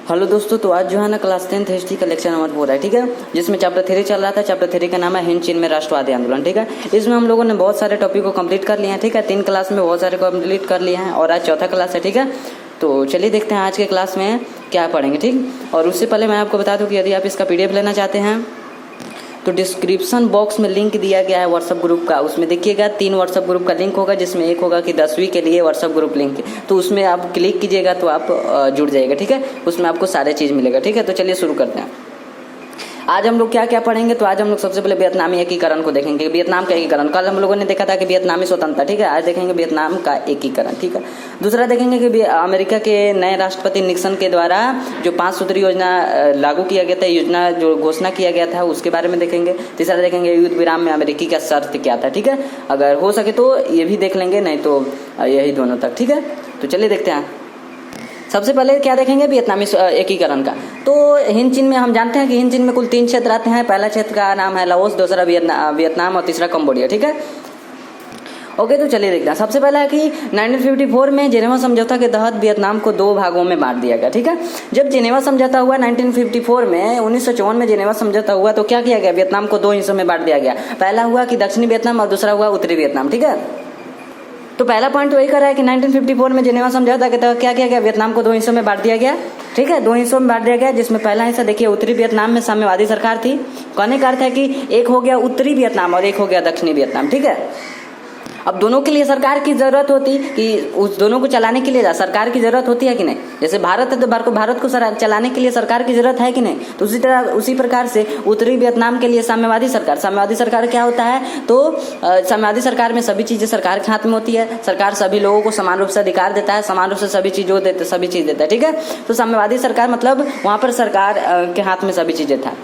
Hello दोस्तों, तो आज जो है ना क्लास 10th हिस्ट्री का लेक्चर नंबर 4 है, ठीक है, जिसमें चैप्टर 3 चल रहा था। चैप्टर 3 का नाम है हिंद चीन में राष्ट्रवादी आंदोलन, ठीक है। इसमें हम लोगों ने बहुत सारे टॉपिक को कंप्लीट कर लिए हैं, ठीक है। 3 क्लास में बहुत सारे कंप्लीट कर लिए हैं और आज चौथा क्लास है, ठीक है। तो चलिए देखते हैं आज के क्लास में क्या पढ़ेंगे, ठीक। और उससे पहले मैं आपको बता दूँ कि यदि आप इसका PDF लेना चाहते हैं तो डिस्क्रिप्शन बॉक्स में लिंक दिया गया है व्हाट्सअप ग्रुप का। उसमें देखिएगा 3 व्हाट्सअप ग्रुप का लिंक होगा, जिसमें एक होगा कि 10वीं के लिए व्हाट्सअप ग्रुप लिंक, तो उसमें आप क्लिक कीजिएगा तो आप जुड़ जाइएगा, ठीक है। उसमें आपको सारे चीज़ मिलेगा, ठीक है। तो चलिए शुरू करते हैं। आज हम लोग क्या क्या पढ़ेंगे, तो आज हम लोग सबसे पहले वियतनामी एकीकरण को देखेंगे। वियतनाम का एकीकरण कल हम लोगों ने देखा था कि वियतनामी स्वतंत्रता, ठीक है। आज देखेंगे वियतनाम का एकीकरण, ठीक है। दूसरा देखेंगे कि अमेरिका के नए राष्ट्रपति निक्सन के द्वारा जो 5 सूत्री योजना लागू किया गया था, योजना जो घोषणा किया गया था उसके बारे में देखेंगे। तीसरा देखेंगे युद्ध विराम में अमेरिकी का शर्त क्या था, ठीक है। अगर हो सके तो ये भी देख लेंगे, नहीं तो यही दोनों तक, ठीक है। तो चलिए देखते हैं। सबसे पहले क्या देखेंगे वियतनामी एकीकरण का। तो हिंद चीन में हम जानते हैं कि हिंद चीन में कुल 3 क्षेत्र आते हैं। पहला क्षेत्र का नाम है लाओस, दूसरा वियतनाम और तीसरा कंबोडिया, ठीक है। ओके, तो चलिए देखते हैं। सबसे पहला है कि 1954 में जेनेवा समझौता के तहत वियतनाम को 2 भागों में बांट दिया गया, ठीक है। जब जेनेवा समझौता हुआ 1954 में 1954 में जेनेवा समझौता हुआ तो क्या किया गया, वियतनाम को 2 हिस्सों में बांट दिया गया। पहला हुआ कि दक्षिणी वियतनाम और दूसरा हुआ उत्तरी वियतनाम, ठीक है। तो पहला पॉइंट वही कर रहा है कि 1954 में जेनेवा समझौता के तहत क्या किया गया, वियतनाम को 2 हिस्सों में बांट दिया गया, ठीक है। 2 हिस्सों में बांट दिया गया, जिसमें पहला हिस्सा देखिए उत्तरी वियतनाम में साम्यवादी सरकार थी। कहने का अर्थ है कि एक हो गया उत्तरी वियतनाम और एक हो गया दक्षिणी वियतनाम, ठीक है। अब दोनों के लिए सरकार की जरूरत होती कि उस दोनों को चलाने के लिए सरकार की जरूरत होती है कि नहीं। जैसे भारत है तो भारत को चलाने के लिए सरकार की जरूरत है कि नहीं। तो उसी तरह उसी प्रकार से उत्तरी वियतनाम के लिए साम्यवादी सरकार क्या होता है, तो साम्यवादी सरकार में सभी चीजें सरकार के हाथ में होती है। सरकार सभी लोगों को समान रूप से अधिकार देता है, समान रूप से सभी चीज देता है, ठीक है। तो साम्यवादी सरकार मतलब वहां पर सरकार के हाथ में सभी चीजें था।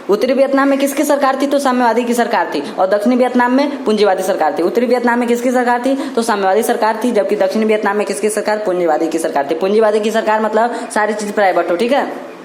उत्तरी वियतनाम में किसकी सरकार थी, तो साम्यवादी की सरकार थी। और दक्षिणी वियतनाम में पूंजीवादी सरकार थी। उत्तरी वियतनाम में किसकी सरकार थी, तो साम्यवादी सरकार थी, जबकि दक्षिणी वियतनाम में किसकी सरकार, पूंजीवादी की सरकार थी। पूंजीवादी की सरकार मतलब सारी चीज प्राइवेट हो, ठीक है।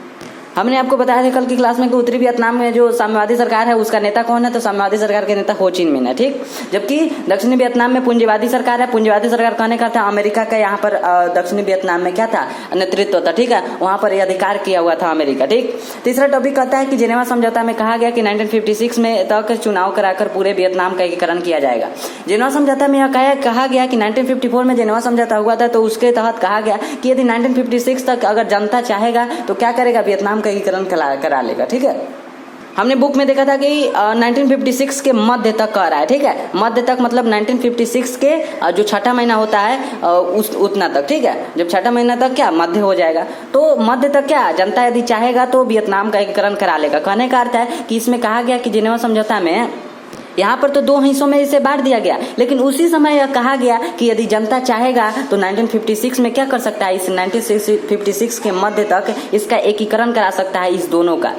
हमने आपको बताया था कल की क्लास में कि उत्तरी वियतनाम में जो साम्यवादी सरकार है उसका नेता कौन है, तो साम्यवादी सरकार के नेता हो चिन मिन है, ठीक। जबकि दक्षिणी वियतनाम में पूंजीवादी सरकार है। पूंजीवादी सरकार कहने का था अमेरिका का यहाँ पर दक्षिणी वियतनाम में क्या था, नेतृत्व था, ठीक है। वहां पर यह अधिकार किया हुआ था अमेरिका, ठीक। तीसरा टॉपिक कहता है कि जेनेवा समझौता में कहा गया कि 1956 में तक चुनाव कराकर पूरे वियतनाम का एकीकरण किया जाएगा। जेनेवा समझौता में यह कहा गया कि 1954 में जेनेवा समझौता हुआ था, तो उसके तहत कहा गया कि यदि 1956 तक अगर जनता चाहेगा तो क्या करेगा, वियतनाम का एकीकरण करा लेगा, ठीक है। हमने बुक में देखा था कि 1956 के मध्य तक कह रहा है, ठीक है। मध्य तक मतलब 1956 के जो छठा महीना होता है उतना तक, ठीक है। जब छठा महीना तक क्या मध्य हो जाएगा, तो मध्य तक क्या जनता यदि चाहेगा तो वियतनाम का एकीकरण करा लेगा। कहने का अर्थ है कि इसमें कहा गया कि जेनेवा समझौता में यहाँ पर तो 2 हिस्सों में इसे बांट दिया गया, लेकिन उसी समय यह कहा गया कि यदि जनता चाहेगा तो 1956 में क्या कर सकता है, इस 1956 के मध्य तक इसका एकीकरण करा सकता है, इस दोनों का,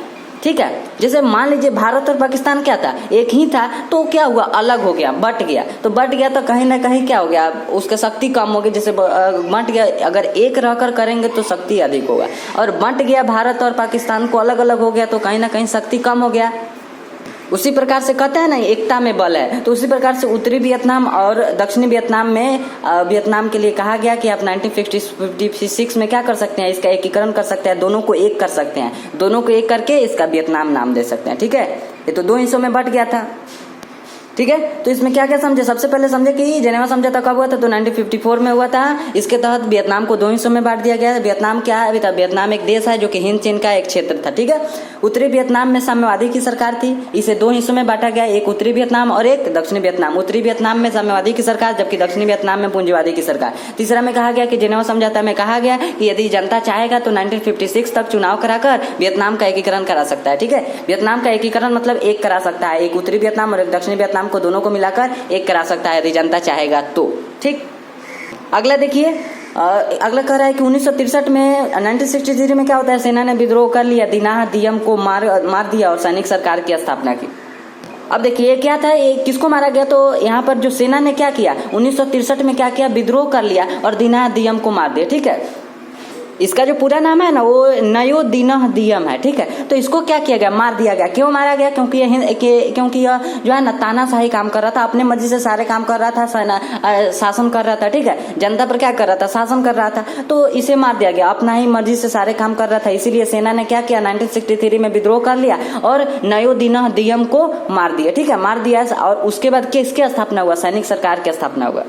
ठीक है। जैसे मान लीजिए भारत और पाकिस्तान क्या था, एक ही था, तो क्या हुआ, अलग हो गया, बट गया। तो बट गया तो कहीं ना कहीं क्या हो गया, उसका शक्ति कम हो गई। जैसे बट गया, अगर एक रहकर करेंगे तो शक्ति अधिक होगा, और बट गया भारत और पाकिस्तान को अलग अलग हो गया तो कहीं ना कहीं शक्ति कम हो गया। उसी प्रकार से कहते हैं ना एकता में बल है, तो उसी प्रकार से उत्तरी वियतनाम और दक्षिणी वियतनाम में वियतनाम के लिए कहा गया कि आप 1956 में क्या कर सकते हैं, इसका एकीकरण कर सकते हैं, दोनों को एक कर सकते हैं, दोनों को एक करके इसका वियतनाम नाम दे सकते हैं, ठीक है। ये तो 2 हिस्सों में बट गया था, ठीक है। तो इसमें क्या क्या समझे, सबसे पहले समझे कि जेनेवा समझौता कब हुआ था, तो 1954 में हुआ था। इसके तहत वियतनाम को 2 हिस्सों में बांट दिया गया है। वियतनाम क्या है, अभी तक वियतनाम एक देश है जो कि हिंद चीन का एक क्षेत्र था, ठीक है। उत्तरी वियतनाम में साम्यवादी की सरकार थी, इसे 2 हिस्सों में बांटा गया, एक उत्तरी वियतनाम और एक दक्षिणी वियतनाम। उत्तरी वियतनाम में साम्यवादी की सरकार, जबकि दक्षिणी वियतनाम में पूंजीवादी की सरकार। तीसरा में कहा गया कि जेनेवा समझौता में कहा गया कि यदि जनता चाहेगा तो 1956 तक चुनाव कराकर वियतनाम का एकीकरण करा सकता है, ठीक है। वियतनाम का एकीकरण मतलब एक करा सकता है, एक उत्तरी वियतनाम और एक दक्षिणी वियतनाम को दोनों को मिलाकर एक करा सकता है यदि जनता चाहेगा तो, ठीक। अगला देखिए, अगला कह रहा है कि 1963 में 1963 में क्या होता है, सेना ने विद्रोह कर लिया, दिनाह दियम को मार दिया और सैनिक सरकार की स्थापना की। अब देखिए क्या था, ये किसको मारा गया, तो यहाँ पर जो सेना ने क्या किया 1963 में क्या किया, विद्रोह कर लिया और दिनाह दियम को मार दिया, ठीक है। इसका जो पूरा नाम है ना वो नयोदिनहदियम है, ठीक है। तो इसको क्या किया गया, मार दिया गया। क्यों मारा गया? क्योंकि यह जो है ना तानाशाही काम कर रहा था, अपने मर्जी से सारे काम कर रहा था, शासन कर रहा था, ठीक है। जनता पर क्या कर रहा था, शासन कर रहा था, तो इसे मार दिया गया। अपना ही मर्जी से सारे काम कर रहा था, इसीलिए सेना ने क्या किया, 1963 में विद्रोह कर लिया और नयोदिनहदियम को मार दिया, ठीक है, मार दिया। और उसके बाद किसकी स्थापना हुआ, सैनिक सरकार की स्थापना हुआ।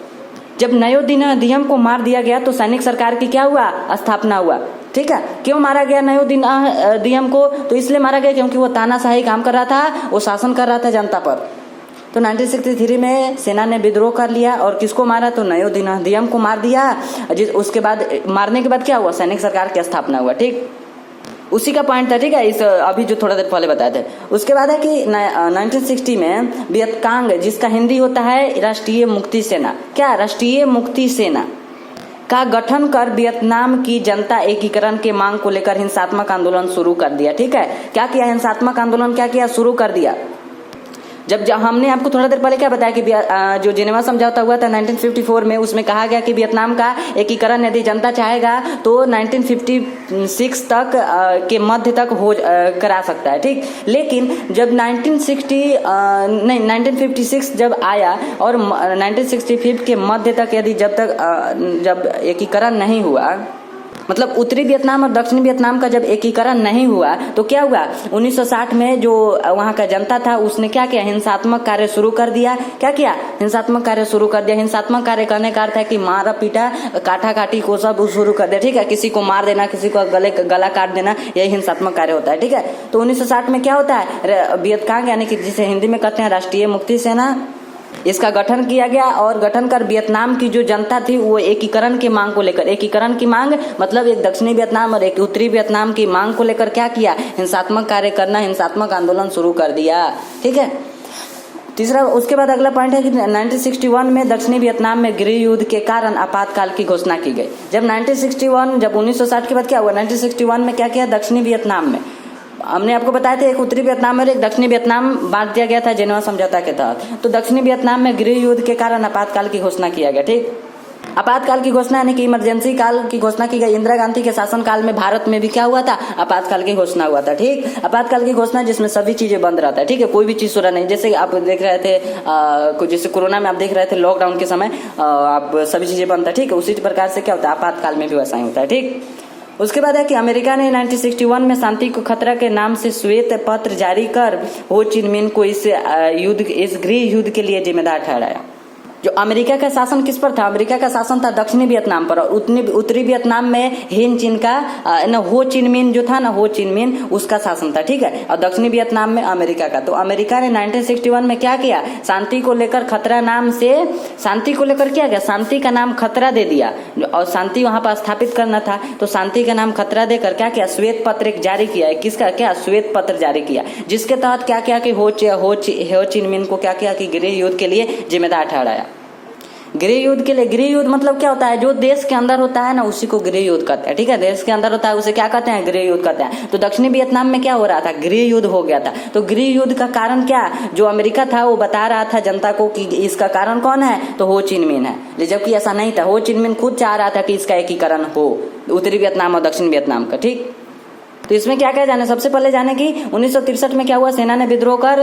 जब नयोदिनहदियम को मार दिया गया तो सैनिक सरकार की क्या हुआ, स्थापना हुआ, ठीक है। क्यों मारा गया नयोदिनहदियम को? तो इसलिए मारा गया क्योंकि वो तानाशाही काम कर रहा था, वो शासन कर रहा था जनता पर। तो 1963 में सेना ने विद्रोह कर लिया और किसको मारा, तो नयोदिनहदियम को मार दिया। उसके बाद मारने के बाद क्या हुआ, सैनिक सरकार की स्थापना हुआ, ठीक। उसी का पॉइंट था, ठीक है, इस अभी जो थोड़ा देर पहले बताए थे। उसके बाद है कि 1960 में वियतकांग, जिसका हिंदी होता है राष्ट्रीय मुक्ति सेना, क्या, राष्ट्रीय मुक्ति सेना का गठन कर वियतनाम की जनता एकीकरण के मांग को लेकर हिंसात्मक आंदोलन शुरू कर दिया, ठीक है। क्या किया, हिंसात्मक आंदोलन क्या किया, शुरू कर दिया। जब हमने आपको थोड़ा देर पहले क्या बताया कि जो जेनेवा समझौता हुआ था 1954 में, उसमें कहा गया कि वियतनाम का एकीकरण यदि जनता चाहेगा तो 1956 तक के मध्य तक हो करा सकता है, ठीक। लेकिन जब 1956 जब आया और 1965 के मध्य तक यदि जब एकीकरण नहीं हुआ, मतलब उत्तरी वियतनाम और दक्षिणी वियतनाम का जब एकीकरण नहीं हुआ तो क्या हुआ, 1960 में जो वहां का जनता था उसने क्या किया, हिंसात्मक कार्य शुरू कर दिया। क्या किया, हिंसात्मक कार्य शुरू कर दिया। हिंसात्मक कार्य करने का अर्थ है कि मारा पीटा, काटा काटी को सब शुरू कर दिया, ठीक है। किसी को मार देना, किसी को गला काट देना, यही हिंसात्मक कार्य होता है, ठीक है। तो 1960 में क्या होता है, वियतकांग यानी कि जिसे हिंदी में कहते हैं राष्ट्रीय मुक्ति सेना, इसका गठन किया गया और गठन कर वियतनाम की जो जनता थी वो एकीकरण की मांग को लेकर, एकीकरण की मांग मतलब एक दक्षिणी वियतनाम और एक उत्तरी वियतनाम की मांग को लेकर क्या किया, हिंसात्मक कार्य करना, हिंसात्मक आंदोलन शुरू कर दिया, ठीक है। तीसरा, उसके बाद अगला पॉइंट है कि 1961 में दक्षिणी वियतनाम में गृह युद्ध के कारण आपातकाल की घोषणा की गई। जब 1960 के बाद क्या हुआ, 1961 में क्या किया, दक्षिणी वियतनाम में हमने आपको बताया था एक उत्तरी वियतनाम और एक दक्षिणी वियतनाम बांट दिया गया था जेनेवा समझौता के तहत। तो दक्षिणी वियतनाम में गृह युद्ध के कारण आपातकाल की घोषणा किया गया, ठीक। आपातकाल की घोषणा यानी कि इमरजेंसी काल की घोषणा की गई। इंदिरा गांधी के शासनकाल में भारत में भी क्या हुआ था, आपातकाल की घोषणा हुआ था, ठीक। आपातकाल की घोषणा जिसमें सभी चीजें बंद रहता है, ठीक है, कोई भी चीज सुरा नहीं। जैसे आप देख रहे थे जैसे कोरोना में आप देख रहे थे लॉकडाउन के समय आप सभी चीजें बंद था, ठीक है। उसी प्रकार से क्या होता है, आपातकाल में भी वैसा ही होता है, ठीक। उसके बाद है कि अमेरिका ने 1961 में शांति को खतरा के नाम से श्वेत पत्र जारी कर हो चिन मिन को इस गृह युद्ध के लिए जिम्मेदार ठहराया। जो अमेरिका का शासन किस पर था, अमेरिका का शासन था दक्षिणी वियतनाम पर और उत्तरी वियतनाम में हिन चिन का हो चिन मिन जो था ना, हो चिन मिन उसका शासन था, ठीक है। और दक्षिणी वियतनाम में अमेरिका का। तो अमेरिका ने 1961 में क्या किया, शांति को लेकर खतरा नाम से, शांति को लेकर क्या किया, शांति का नाम खतरा दे दिया और शांति वहां पर स्थापित करना था। तो शांति का नाम खतरा देकर क्या किया, श्वेत पत्र एक जारी किया है। किसका, क्या, श्वेत पत्र जारी किया, जिसके तहत क्या किया कि हो चिन मिन को क्या किया कि गृह युद्ध के लिए जिम्मेदार ठहराया। गृह युद्ध के लिए, गृह युद्ध मतलब क्या होता है, जो देश के अंदर होता है ना उसी को गृह युद्ध कहते हैं, ठीक है। देश के अंदर होता है उसे क्या कहते हैं, गृह युद्ध कहते हैं। तो दक्षिणी वियतनाम में क्या हो रहा था, गृह युद्ध हो गया था। तो गृह युद्ध का कारण क्या, जो अमेरिका था वो बता रहा था जनता को कि इसका कारण कौन है, तो हो चिन मिन है। जबकि ऐसा नहीं था, हो चिन मिन खुद चाह रहा था कि इसका एकीकरण हो उत्तरी वियतनाम और दक्षिण वियतनाम का, ठीक। तो इसमें क्या क्या जाने, सबसे पहले जाने की 1963 में क्या हुआ, सेना ने विद्रोह कर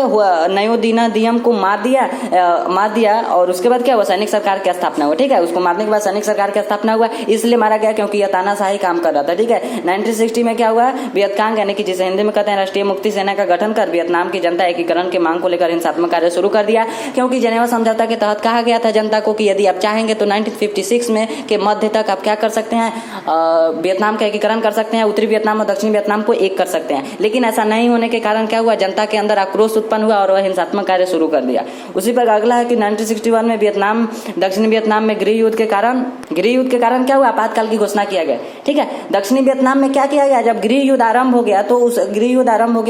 नयोदिनहदियम को मार दिया और उसके बाद क्या हुआ, सैनिक सरकार की स्थापना हुआ, ठीक है। उसको मारने के बाद सैनिक सरकार की स्थापना हुआ, इसलिए मारा गया क्योंकि यह तानाशाही काम कर रहा था, ठीक है। 1960 में क्या हुआ, वियतकांग यानी कि जिसे हिंदी में कहते हैं राष्ट्रीय मुक्ति सेना का गठन कर वियतनाम की जनता एकीकरण की मांग को लेकर हिंसात्मक कार्य शुरू कर दिया। क्योंकि जेनेवा समझौता के तहत कहा गया था जनता को कि यदि आप चाहेंगे तो 1956 में के मध्य तक आप क्या कर सकते हैं, वियतनाम का एकीकरण कर सकते हैं, उत्तरी वियतनाम और दक्षिणी वियतनाम को एक कर सकते हैं। लेकिन ऐसा नहीं होने के कारण क्या हुआ, जनता के अंदर आक्रोश उत्पन्न हुआ और वह हिंसात्मक कार्य शुरू कर दिया। उसी पर अगला है कि 1961 में वियतनाम दक्षिणी वियतनाम में गृह युद्ध के कारण क्या हुआ, आपातकाल की घोषणा किया गया, ठीक है। दक्षिणी वियतनाम में क्या किया गया, जब गृह युद्ध आरंभ हो गया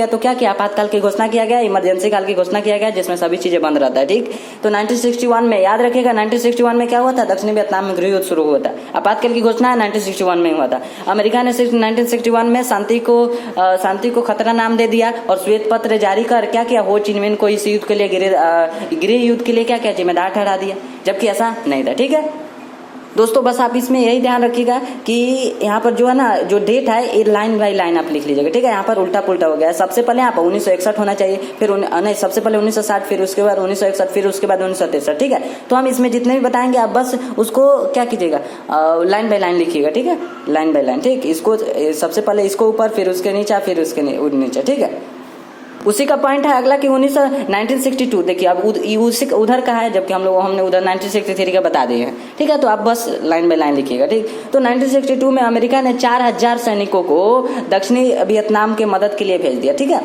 तो क्या किया, आपातकाल की घोषणा किया गया, इमरजेंसी काल की घोषणा किया गया, जिसमें सभी चीजें बंद रहता है, ठीक। तो 1961 में याद रखिएगा, 1961 में क्या हुआ था, दक्षिणी वियतनाम में गृह युद्ध शुरू हुआ था। आपातकाल की घोषणा 1961 में हुआ था। अमेरिका ने सिर्फ 1961 में शांति को खतरा नाम दे दिया और श्वेत पत्र जारी कर क्या किया, हो चिन मिन को इस युद्ध के लिए गृह युद्ध के लिए क्या किया, जिम्मेदार ठहरा दिया, जबकि ऐसा नहीं था, ठीक है। दोस्तों बस आप इसमें यही ध्यान रखिएगा कि यहाँ पर जो है ना, जो डेट है ये लाइन बाई लाइन आप लिख लीजिएगा, ठीक है। यहाँ पर उल्टा पुल्टा हो गया है। सबसे पहले यहाँ पर 1961 होना चाहिए, फिर नहीं, सबसे पहले 1960, फिर उसके बाद 1961, फिर उसके बाद 1963, ठीक है। तो हम इसमें जितने भी बताएंगे आप बस उसको क्या कीजिएगा, लाइन बाई लाइन लिखिएगा, ठीक है, लाइन बाई लाइन, ठीक। इसको सबसे पहले इसको ऊपर, फिर उसके नीचे, फिर उसके नीचे, ठीक है। उसी का पॉइंट है अगला कि 1962, देखिए अब उसी उधर का है, जबकि हमने उधर 1963 का बता दिए हैं, ठीक है। तो आप बस लाइन बाय लाइन लिखिएगा, ठीक। तो 1962 में अमेरिका ने 4000 सैनिकों को दक्षिणी वियतनाम के मदद के लिए भेज दिया, ठीक है।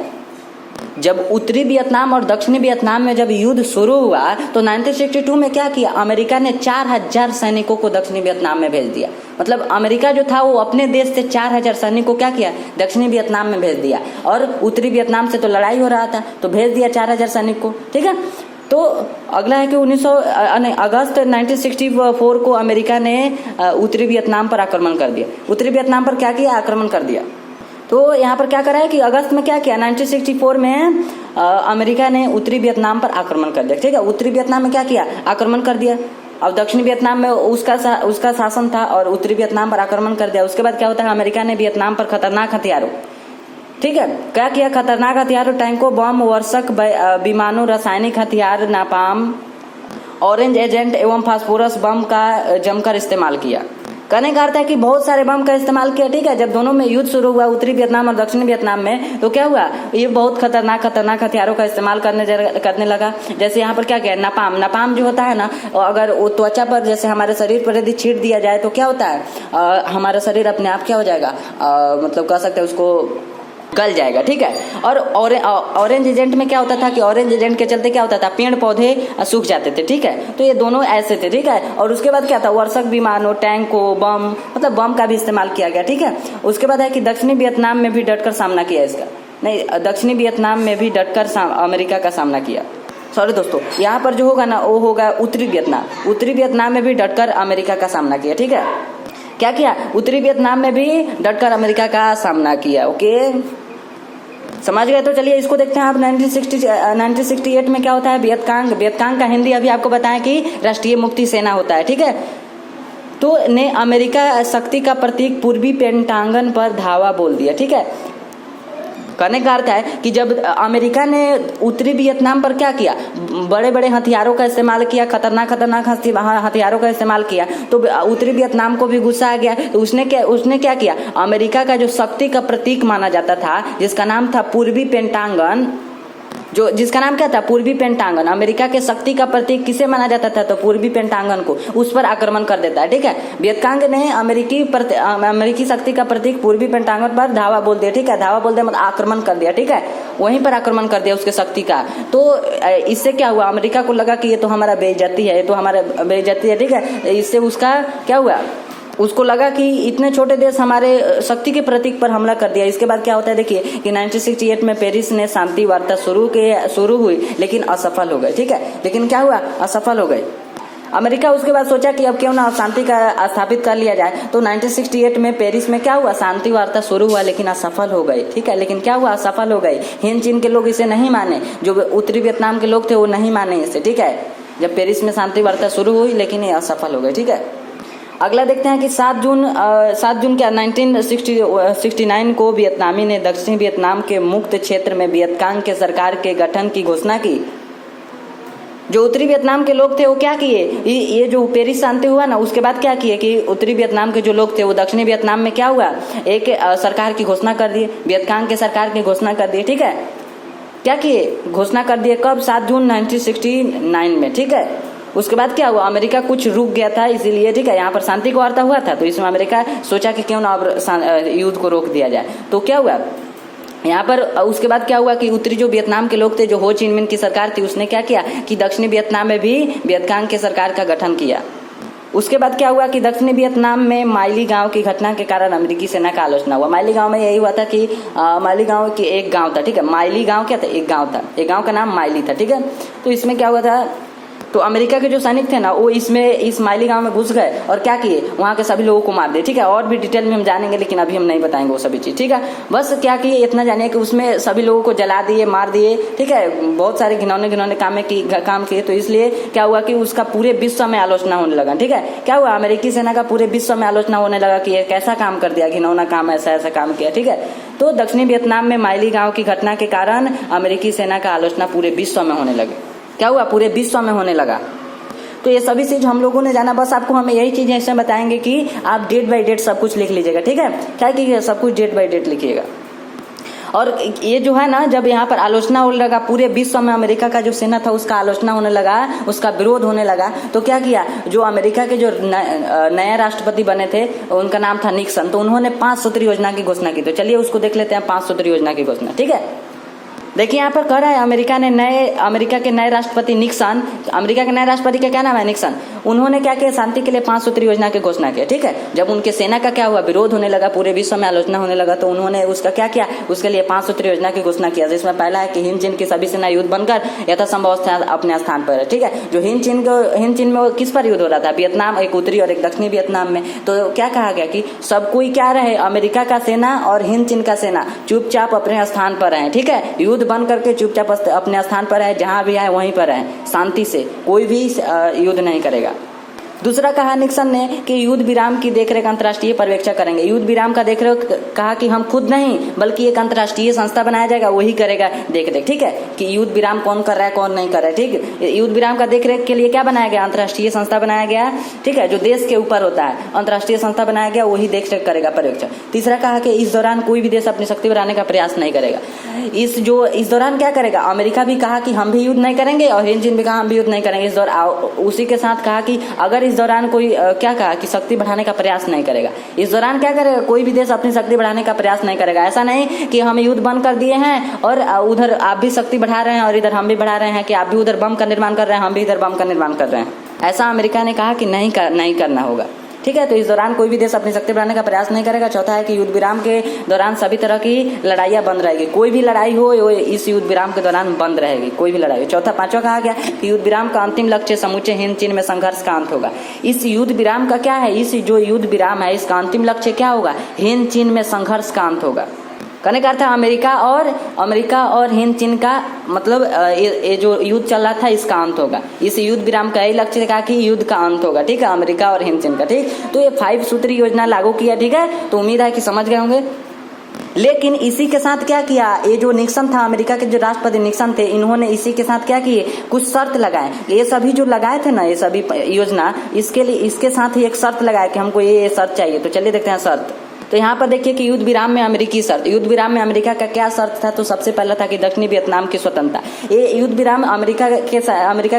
जब उत्तरी वियतनाम और दक्षिणी वियतनाम में जब युद्ध शुरू हुआ तो 1962 में क्या किया, अमेरिका ने 4000 सैनिकों को दक्षिणी वियतनाम में भेज दिया। मतलब अमेरिका जो था वो अपने देश से 4000 सैनिकों को क्या किया, दक्षिणी वियतनाम में भेज दिया। और उत्तरी वियतनाम से तो लड़ाई हो रहा था तो भेज दिया 4000 सैनिक को, ठीक है। तो अगला है कि अगस्त 1964 को अमेरिका ने उत्तरी वियतनाम पर आक्रमण कर दिया। उत्तरी वियतनाम पर क्या किया, आक्रमण कर दिया। तो यहाँ पर क्या करा है कि अगस्त में क्या किया, 1964 में अमेरिका ने उत्तरी वियतनाम पर आक्रमण कर दिया, ठीक है। उत्तरी वियतनाम में क्या किया, आक्रमण कर दिया। अब दक्षिणी वियतनाम में उसका शासन था और उत्तरी वियतनाम पर आक्रमण कर दिया। उसके बाद क्या होता है, अमेरिका ने वियतनाम पर खतरनाक हथियारों, ठीक है, क्या किया, खतरनाक हथियारों, टैंकों, बम, वर्षक विमानों, रासायनिक हथियार, नापाम, ऑरेंज एजेंट एवं फास्फोरस बम का जमकर इस्तेमाल किया। कहने का अर्थ है कि बहुत सारे बम का इस्तेमाल किया, ठीक है। जब दोनों में युद्ध शुरू हुआ उत्तरी वियतनाम और दक्षिणी वियतनाम में, तो क्या हुआ, ये बहुत खतरनाक हथियारों का इस्तेमाल करने लगा। जैसे यहाँ पर क्या किया, नापाम जो होता है ना, अगर वो त्वचा पर जैसे हमारे शरीर पर यदि छींट दिया जाए तो क्या होता है, हमारा शरीर अपने आप क्या हो जाएगा, मतलब कह सकते हैं उसको गल जाएगा, ठीक है। और ऑरेंज एजेंट में क्या होता था कि ऑरेंज एजेंट के चलते क्या होता था, पेड़ पौधे सूख जाते थे, ठीक है। तो ये दोनों ऐसे थे, ठीक है। और उसके बाद क्या था, वर्षक विमानों, टैंकों, बम, मतलब बम का भी इस्तेमाल किया गया, ठीक है। उसके बाद है कि दक्षिणी वियतनाम में भी डटकर सामना किया इसका, नहीं, दक्षिणी वियतनाम में भी डटकर अमेरिका का सामना किया। सॉरी दोस्तों, यहाँ पर जो होगा ना वो होगा उत्तरी वियतनाम में भी डटकर अमेरिका का सामना किया, ठीक है। क्या किया, उत्तरी वियतनाम में भी डटकर अमेरिका का सामना किया। ओके, समझ गए। तो चलिए इसको देखते हैं आप। 1968 में क्या होता है, वियतकांग का हिंदी अभी आपको बताएं कि राष्ट्रीय मुक्ति सेना होता है, ठीक है। तो ने अमेरिका शक्ति का प्रतीक पूर्वी पेंटागन पर धावा बोल दिया, ठीक है। कहने का अर्थ है कि जब अमेरिका ने उत्तरी वियतनाम पर क्या किया, बड़े बड़े हथियारों का इस्तेमाल किया, खतरनाक हथियारों का इस्तेमाल किया, तो उत्तरी वियतनाम को भी गुस्सा आ गया। तो उसने क्या किया, अमेरिका का जो शक्ति का प्रतीक माना जाता था, जिसका नाम था पूर्वी पेंटागन, जिसका नाम क्या था, पूर्वी पेंटागन, अमेरिका के शक्ति का प्रतीक किसे माना जाता था, तो पूर्वी पेंटागन को, उस पर आक्रमण कर देता है, ठीक है। वियतकांग ने अमेरिकी शक्ति का प्रतीक पूर्वी पेंटागन पर धावा बोल दिया, ठीक है। धावा बोल दिया मतलब आक्रमण कर दिया, ठीक है, वहीं पर आक्रमण कर दिया उसके शक्ति का। तो इससे क्या हुआ, अमेरिका को लगा कि ये तो हमारा बेइज्जती है, ठीक है। इससे उसका क्या हुआ, उसको लगा कि इतने छोटे देश हमारे शक्ति के प्रतीक पर हमला कर दिया। इसके बाद क्या होता है, देखिए कि 1968 में पेरिस ने शांति वार्ता शुरू हुई लेकिन असफल हो गए, ठीक है। लेकिन क्या हुआ, असफल हो गए। अमेरिका उसके बाद सोचा कि अब क्यों ना शांति का स्थापित कर लिया जाए। तो 1968 में पेरिस में क्या हुआ, शांति वार्ता शुरू हुआ लेकिन असफल हो गए, ठीक है। लेकिन क्या हुआ, असफल हो गए। हिंद चीन के लोग इसे नहीं माने, जो उत्तरी वियतनाम के लोग थे वो नहीं माने इसे, ठीक है। जब पेरिस में शांति वार्ता शुरू हुई लेकिन ये असफल हो गए, ठीक है। अगला देखते हैं कि 7 जून क्या 1969 को वियतनामी ने दक्षिण वियतनाम के मुक्त क्षेत्र में वियतकांग के सरकार के गठन की घोषणा की। जो उत्तरी वियतनाम के लोग थे वो क्या किए, ये जो पेरिस शांति हुआ ना, उसके बाद क्या किए कि उत्तरी वियतनाम के जो लोग थे वो दक्षिणी वियतनाम में क्या हुआ, एक सरकार की घोषणा कर दिए, वियतकांग के सरकार की घोषणा कर दी, ठीक है। क्या किए, घोषणा कर दिए, कब, 7 जून 1969 में, ठीक है। उसके बाद क्या हुआ, अमेरिका कुछ रुक गया था इसीलिए, ठीक है। यहाँ पर शांति का वार्ता हुआ था तो इसमें अमेरिका सोचा कि क्यों ना अब युद्ध को रोक दिया जाए। तो क्या हुआ यहाँ पर, उसके बाद क्या हुआ कि उत्तरी जो वियतनाम के लोग थे, जो हो चिन मिन की सरकार थी, उसने क्या किया कि दक्षिणी वियतनाम में भी वियतकांग के सरकार का गठन किया। उसके बाद क्या हुआ कि दक्षिणी वियतनाम में माइली गांव की घटना के कारण अमेरिकी सेना का आलोचना हुआ। माइली गांव में यही हुआ था कि माइली गांव की एक गांव था, ठीक है। माइली गांव क्या था, एक गांव था, एक गांव का नाम माइली था, ठीक है। तो इसमें क्या हुआ था तो अमेरिका के जो सैनिक थे ना वो इस माइली गांव में घुस गए और क्या किए, वहां के सभी लोगों को मार दिए। ठीक है, और भी डिटेल में हम जानेंगे लेकिन अभी हम नहीं बताएंगे वो सभी चीज। ठीक है, बस क्या किए इतना जानिए कि उसमें सभी लोगों को जला दिए, मार दिए। ठीक है, बहुत सारे घिनौने काम किए। तो इसलिए क्या हुआ कि उसका पूरे विश्व में आलोचना होने लगा। ठीक है, क्या हुआ, अमेरिकी सेना का पूरे विश्व में आलोचना होने लगा कि ये कैसा काम कर दिया, घिनौना काम, ऐसा ऐसा काम किया। ठीक है, तो दक्षिणी वियतनाम में माइली गांव की घटना के कारण अमेरिकी सेना का आलोचना पूरे विश्व में होने लगे। क्या हुआ, पूरे विश्व में होने लगा। तो ये सभी चीज हम लोगों ने जाना। बस आपको हम यही चीजें इसमें बताएंगे कि आप डेट बाय डेट सब कुछ लिख लीजिएगा। ठीक है, क्या कीजिएगा, सब कुछ डेट बाय डेट लिखिएगा। और ये जो है ना, जब यहाँ पर आलोचना होने लगा पूरे विश्व में, अमेरिका का जो सेना था उसका आलोचना होने लगा, उसका विरोध होने लगा, तो क्या किया, जो अमेरिका के जो नए राष्ट्रपति बने थे उनका नाम था निक्सन, तो उन्होंने 5 सूत्री योजना की घोषणा की। तो चलिए उसको देख लेते हैं, 5 सूत्री योजना की घोषणा। ठीक है, देखिए यहाँ पर कह रहा है अमेरिका के नए राष्ट्रपति निक्सन, अमेरिका के नए राष्ट्रपति का क्या नाम है, निक्सन, उन्होंने क्या किया, शांति के लिए 5 सूत्री योजना की घोषणा की। ठीक है, जब उनके सेना का क्या हुआ, विरोध होने लगा, पूरे विश्व में आलोचना होने लगा, तो उन्होंने उसका क्या किया, उसके लिए 5 सूत्री योजना की घोषणा किया, जिसमें पहला है कि हिंद चीन की सभी सेना युद्ध बनकर यथासंभव अपने स्थान पर है। ठीक है, जो हिंद चीन में किस पर युद्ध हो रहा था, वियतनाम, एक उत्तरी और एक दक्षिणी वियतनाम में। तो क्या कहा गया कि सब कोई क्या रहे, अमेरिका का सेना और हिंद चीन का सेना चुपचाप अपने स्थान पर रहे। ठीक है, युद्ध बंद करके चुपचाप अपने स्थान पर है, जहां भी आए वहीं पर है, शांति से, कोई भी युद्ध नहीं करेगा। दूसरा कहा निक्सन ने कि युद्ध विराम की देखरेख अंतर्राष्ट्रीय पर्यवेक्षक करेंगे। युद्ध विराम का देखरेख कहा कि हम खुद नहीं बल्कि एक अंतर्राष्ट्रीय संस्था बनाया जाएगा, वही करेगा देखरेख। ठीक है, कि युद्ध विराम कौन कर रहा है कौन नहीं कर रहा है। ठीक, युद्ध विराम का देखरेख के लिए क्या बनाया गया, अंतर्राष्ट्रीय संस्था बनाया गया। ठीक है, जो देश के ऊपर होता है, अंतर्राष्ट्रीय संस्था बनाया गया, वही देखरेख करेगा पर्यवेक्षक। तीसरा कहा कि इस दौरान कोई भी देश अपनी शक्ति बढ़ाने का प्रयास नहीं करेगा। इस दौरान क्या करेगा, अमेरिका भी कहा कि हम भी युद्ध नहीं करेंगे और हिंद चीन भी कहा हम भी युद्ध नहीं करेंगे। इस दौरान उसी के साथ कहा कि अगर इस दौरान कोई क्या कहा कि शक्ति बढ़ाने का प्रयास नहीं करेगा। इस दौरान क्या करेगा, कोई भी देश अपनी शक्ति बढ़ाने का प्रयास नहीं करेगा। ऐसा नहीं कि हम युद्ध बंद कर दिए हैं और उधर आप भी शक्ति बढ़ा रहे हैं और इधर हम भी बढ़ा रहे हैं, कि आप भी उधर बम का निर्माण कर रहे हैं, हम भी इधर बम का निर्माण कर रहे हैं। ऐसा अमेरिका ने कहा कि नहीं करना होगा। ठीक है, तो इस दौरान कोई भी देश अपनी शक्ति बढ़ाने का प्रयास नहीं करेगा। चौथा है कि युद्ध विराम के दौरान सभी तरह की लड़ाइयां बंद रहेगी, कोई भी लड़ाई हो इस युद्ध विराम के दौरान बंद रहेगी, कोई भी लड़ाई। पांचवा कहा गया कि युद्ध विराम का अंतिम लक्ष्य समूचे हिंद चीन में संघर्ष का अंत होगा। इस युद्ध विराम का क्या है, इस जो युद्ध विराम है इसका अंतिम लक्ष्य क्या होगा, हिंद चीन में संघर्ष का अंत होगा। कहने का अर्थ है अमेरिका और हिंद चीन का मतलब ये जो युद्ध चल रहा था इसका अंत होगा। इस युद्ध विराम का यही लक्ष्य था कि युद्ध का अंत होगा। ठीक है, अमेरिका और हिंद चीन का। ठीक, तो ये 5 सूत्री योजना लागू किया। ठीक है, तो उम्मीद है कि समझ गए होंगे। लेकिन इसी के साथ क्या किया, ये जो निक्सन था, अमेरिका के जो राष्ट्रपति निक्सन थे, इन्होंने इसी के साथ क्या किए, कुछ शर्त लगाए। ये सभी जो लगाए थे ना, ये सभी योजना, इसके साथ ही एक शर्त लगाए कि हमको ये शर्त चाहिए। तो चलिए देखते हैं शर्त। तो यहाँ पर देखिए कि युद्ध विराम में अमेरिकी शर्त, युद्ध विराम में अमेरिका का क्या शर्त था, तो सबसे पहला था कि दक्षिणी वियतनाम की स्वतंत्रता। ये युद्ध विराम अमेरिका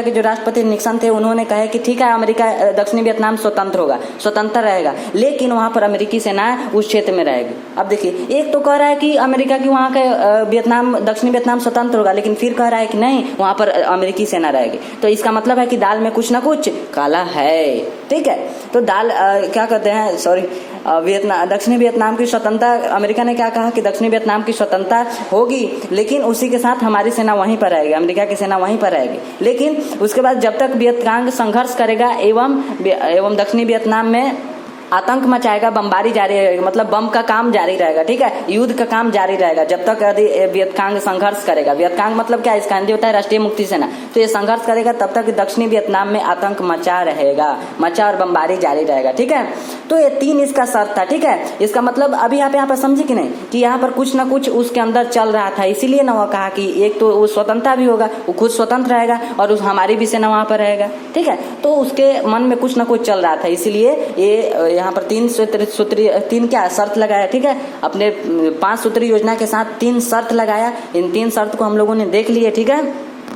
के जो राष्ट्रपति निक्सन थे उन्होंने कहा कि ठीक है, अमेरिका दक्षिणी वियतनाम स्वतंत्र रहेगा, लेकिन वहां पर अमेरिकी सेना उस क्षेत्र में रहेगी। अब देखिए, एक तो कह रहा है कि अमेरिका की वहां का दक्षिणी वियतनाम स्वतंत्र होगा, लेकिन फिर कह रहा है कि नहीं, वहां पर अमेरिकी सेना रहेगी। तो इसका मतलब है कि दाल में कुछ ना कुछ काला है। ठीक है, तो दाल क्या कहते हैं, दक्षिणी वियतनाम की स्वतंत्रता, अमेरिका ने क्या कहा कि दक्षिणी वियतनाम की स्वतंत्रता होगी, लेकिन उसी के साथ हमारी सेना वहीं पर रहेगी, अमेरिका की सेना वहीं पर रहेगी। लेकिन उसके बाद जब तक वियतकांग संघर्ष करेगा एवं दक्षिणी वियतनाम में आतंक मचाएगा, बमबारी जारी रहेगी, मतलब बम का काम जारी रहेगा। ठीक है, युद्ध का काम जारी रहेगा जब तक यदि वियतकांग संघर्ष करेगा। वियतकांग मतलब क्या, इसका हिंदी होता है राष्ट्रीय मुक्ति सेना। तो ये संघर्ष करेगा तब तक दक्षिणी वियतनाम में आतंक मचा और बमबारी जारी रहेगा। ठीक है, तो ये 3 इसका शर्त था। ठीक है, इसका मतलब अभी आप यहाँ पर समझे कि नहीं, कि यहाँ पर कुछ ना कुछ उसके अंदर चल रहा था, इसीलिए ना वो कहा कि एक तो वो स्वतंत्रता भी होगा, वो खुद स्वतंत्र रहेगा और हमारी भी सेना वहां पर रहेगा। ठीक है, तो उसके मन में कुछ ना कुछ चल रहा था, इसीलिए ये यहाँ पर 3 क्या शर्त लगाया। ठीक है, अपने 5 सूत्री योजना के साथ 3 शर्त लगाया। इन 3 शर्त को हम लोगों ने देख लिए। ठीक है,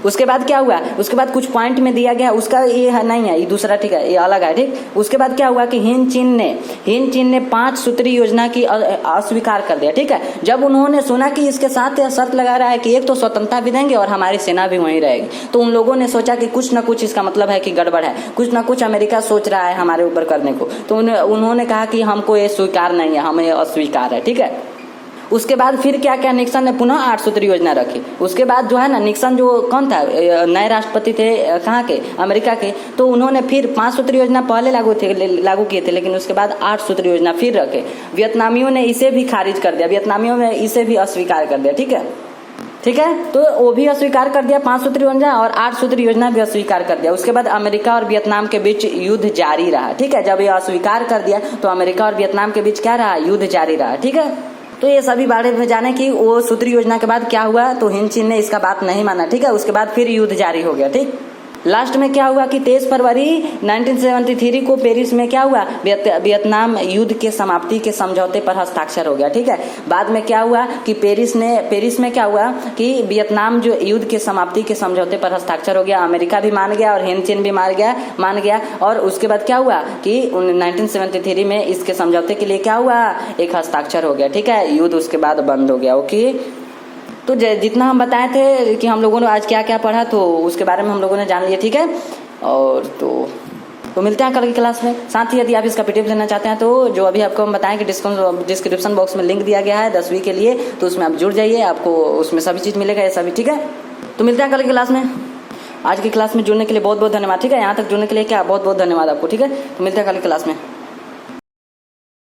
उसके बाद क्या हुआ, उसके बाद कुछ पॉइंट में दिया गया, उसका ये नहीं है, ये दूसरा। ठीक है, ये अलग है। ठीक, उसके बाद क्या हुआ कि हिंद चीन ने 5 सूत्री योजना की अस्वीकार कर दिया। ठीक है, जब उन्होंने सुना कि इसके साथ यह शर्त लगा रहा है कि एक तो स्वतंत्रता भी देंगे और हमारी सेना भी वहीं रहेगी, तो उन लोगों ने सोचा कि कुछ ना कुछ इसका मतलब है कि गड़बड़ है, कुछ ना कुछ अमेरिका सोच रहा है हमारे ऊपर करने को। तो उन्होंने कहा कि हमको ये स्वीकार नहीं है, हमें अस्वीकार है। ठीक है, उसके बाद फिर क्या क्या निक्सन ने पुनः 8 सूत्री योजना रखी। उसके बाद जो है ना निक्सन जो कौन था, नए राष्ट्रपति थे कहाँ के, अमेरिका के, तो उन्होंने फिर 5 सूत्री योजना पहले लागू किए थे, लेकिन उसके बाद 8 सूत्री योजना फिर रखे। वियतनामियों ने इसे भी खारिज कर दिया, वियतनामियों ने इसे भी अस्वीकार कर दिया। ठीक है, तो वो भी अस्वीकार कर दिया 5 सूत्री योजना, और 8 सूत्री योजना भी अस्वीकार कर दिया। उसके बाद अमेरिका और वियतनाम के बीच युद्ध जारी रहा। ठीक है, जब ये अस्वीकार कर दिया तो अमेरिका और वियतनाम के बीच क्या रहा, युद्ध जारी रहा। ठीक है, तो ये सभी बारे में जाने कि वो सूत्री योजना के बाद क्या हुआ, तो हिंद चीन ने इसका बात नहीं माना। ठीक है, उसके बाद फिर युद्ध जारी हो गया। ठीक, लास्ट में क्या हुआ कि 23 फरवरी 1973 को पेरिस में क्या हुआ, वियतनाम युद्ध के समाप्ति के समझौते पर हस्ताक्षर हो गया। ठीक है, बाद में क्या हुआ कि पेरिस में क्या हुआ कि वियतनाम जो युद्ध के समाप्ति के समझौते पर हस्ताक्षर हो गया, अमेरिका भी मान गया और हिंद चीन भी मान गया। और उसके बाद क्या हुआ कि 1973 में इसके समझौते के लिए क्या हुआ, एक हस्ताक्षर हो गया। ठीक है, युद्ध उसके बाद बंद हो गया। ओके, तो जितना हम बताए थे कि हम लोगों ने आज क्या क्या पढ़ा, तो उसके बारे में हम लोगों ने जान लिया। ठीक है, और तो मिलते हैं कल की क्लास में। साथ ही यदि आप इसका पीडीएफ लेना चाहते हैं तो जो अभी आपको हम बताएं कि डिस्क्रिप्शन बॉक्स में लिंक दिया गया है 10वीं के लिए, तो उसमें आप जुड़ जाइए, आपको उसमें सभी चीज़ मिलेगा, ये सभी। ठीक है, तो मिलते हैं कल की क्लास में। आज की क्लास में जुड़ने के लिए बहुत बहुत धन्यवाद। ठीक है, यहाँ तक जुड़ने के लिए क्या बहुत बहुत धन्यवाद आपको। ठीक है, तो मिलते हैं कल की क्लास में।